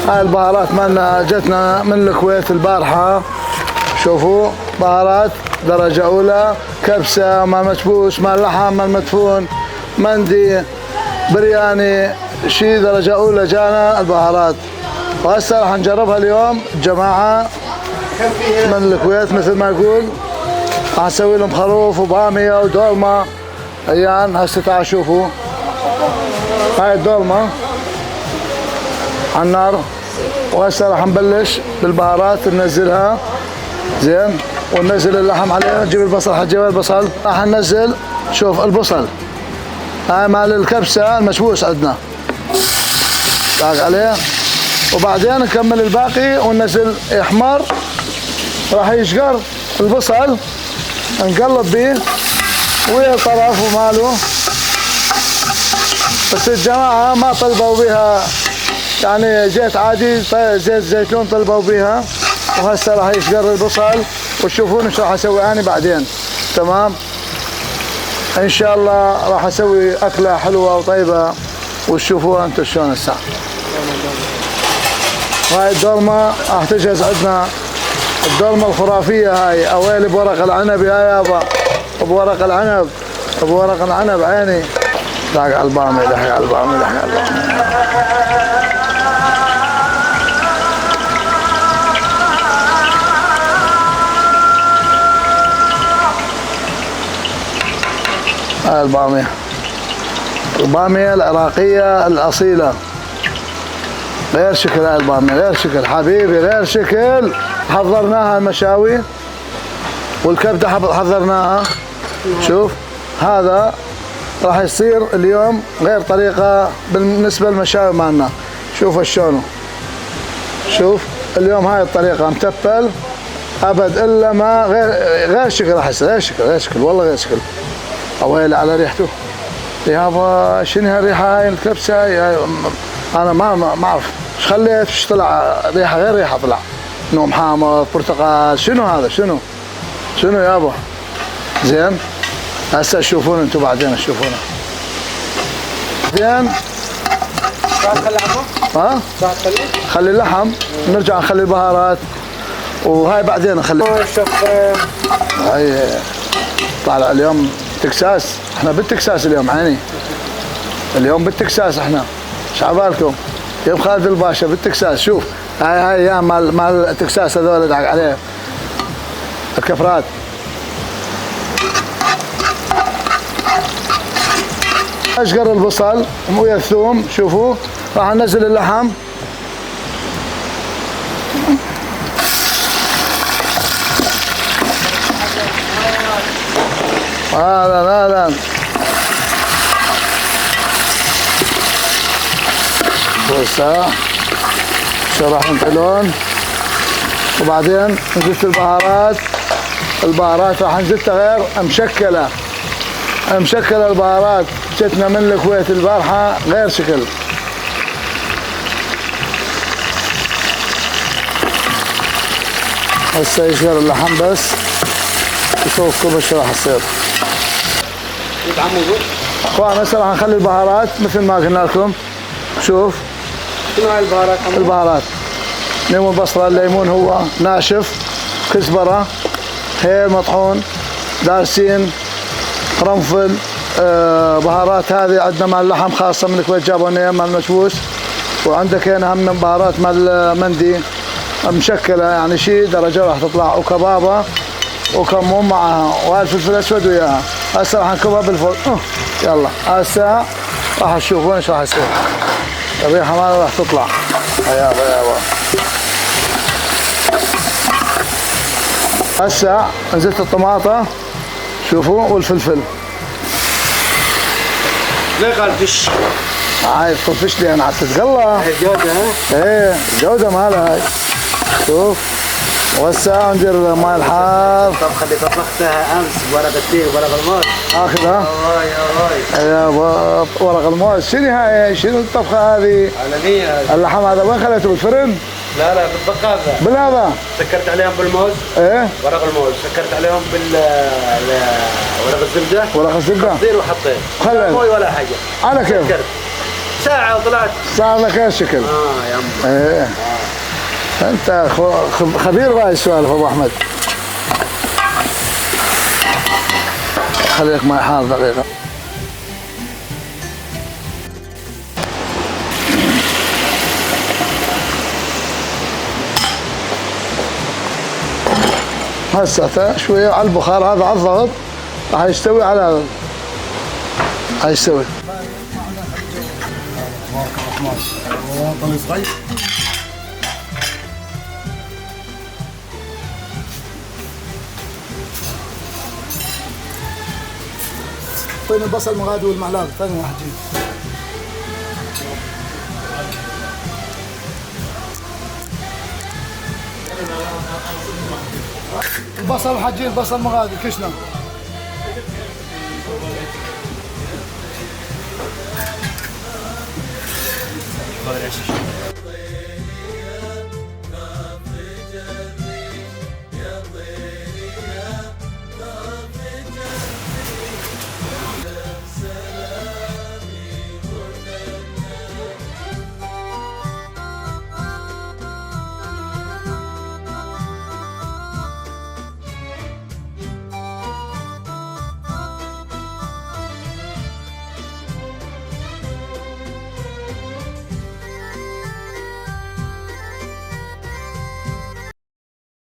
هاي البهارات مالنا جتنا من الكويت البارحة. شوفوا بهارات درجة أولى، كبسة، مال مكبوس، مال لحم، مال مدفون، مندي، برياني، شي درجة أولى جانا البهارات. وهسه راح نجربها اليوم جماعة من الكويت مثل ما يقول. راح نسوي لهم خروف وبامية ودولمة. ايان هسه تعالوا شوفوا هاي الدولمة على النار. وهسه راح نبلش بالبهارات ننزلها زين، وننزل اللحم عليه. نجيب البصل، حجيب البصل. راح ننزل شوف البصل هاي مال الكبسة المشبوس عندنا طاق عليه، وبعدين نكمل الباقي وننزل احمر. راح يشقر البصل نقلب بيه ويا طرف وماله. بس الجماعة ما طلبوا بيها يعني زيت عادي، زيت زيتون طلبوا بيها. وهسه راح يشقر البصل وتشوفون ايش راح اسوي اني بعدين. تمام ان شاء الله راح اسوي اكله حلوه وطيبه وتشوفوها انتم شلون هسه. هاي الدولمه راح تجهز عندنا الدولمه الخرافيه هاي. اويلي بورق العنب يا يابا، بورق العنب، بورق العنب عيني. داق على البامي، دحي على البامي، دحي على البامي. هاي البامية، البامية العراقية الأصيلة. غير شكل هاي البامية، غير شكل حبيبي، غير شكل. حضرناها المشاوي والكبدة حضرناها. شوف هذا راح يصير اليوم غير طريقة بالنسبة للمشاوي مالنا. شوف شلونه، شوف اليوم هاي الطريقة متبل أبد إلا ما غير شكل. راح يصير غير شكل، غير شكل والله غير شكل. اويلي على ريحته يابا. شنو هالريحه هاي الكبسه هاي؟ انا ما اعرف ايش خليت، ايش طلع ريحه غير ريحه، طلع نوم حامض برتقال. شنو هذا؟ شنو يابا؟ زين هسه تشوفون انتم بعدين تشوفونه زين. ها خلي اللحم، نرجع نخلي البهارات وهاي بعدين نخلي. هاي طالع اليوم تكساس، احنا بالتكساس اليوم عيني. اليوم بالتكساس احنا، ايش عبالكم؟ يوم خالد الباشا بالتكساس. شوف هاي ايام مال التكساس هذول داق عليه الكفرات. اشقر البصل ويا الثوم. شوفوا راح ننزل اللحم. اهلا وسا شو راح ننقلون. وبعدين نزلت البهارات راح نزلتها غير مشكله البهارات جتنا من الكويت البارحه غير شكل. هسه يشقر اللحم بس وشوفكم ايش راح يصير. اخوان هسه راح نخلي البهارات مثل ما قلنا لكم. شوف شنو هاي البهارات؟ البهارات ليمون، بصله، الليمون هو ناشف، كزبره، هيل مطحون، دارسين، قرنفل. بهارات هذه عندنا مال اللحم خاصه من الكويت جابوا لنا مال مشبوس. وعندك هنا هم من بهارات مال مندي مشكله يعني شيء درجه راح تطلع. وكبابه وكمون معها، وهاي الفلفل الاسود وياها. هسه راح نكبها بالفرن. يلا هسه راح تشوفون ايش راح يصير. الريحه مالها راح تطلع. يابا هسه نزلت الطماطه شوفوا والفلفل. ليه قال فش؟ هاي الفش لي انا حتى تتقلى. هي جوده ها؟ ايه الجوده مالها هاي. شوف وهسه ندير ماي الحار. الطبخه اللي طبختها امس بورق التين وورق الموز. اخذها؟ يا ورق الموز. شنو هاي؟ شنو الطبخه هذه؟ عالميه هذه. اللحم هذا وين خليته بالفرن؟ لا بالبقاله. بالهذا؟ سكرت عليهم بالموز. ايه؟ ورق الموز سكرت عليهم ورق الزبده. ورق الزبده؟ حطيت وحطيت. خلي موي ولا حاجه. على كيف؟ سكرت. ساعة وطلعت. صار لك هالشكل. يا عم. ايه انت خبير بهاي السوالف ابو احمد. خليك معي حار دقيقة. هسه شوية على البخار هذا على الضغط راح يستوي على هذا. راح يستوي. وين البصل المغادي والمعلقة؟ ثاني واحد جيب. البصل حجي البصل مغادي كشنا.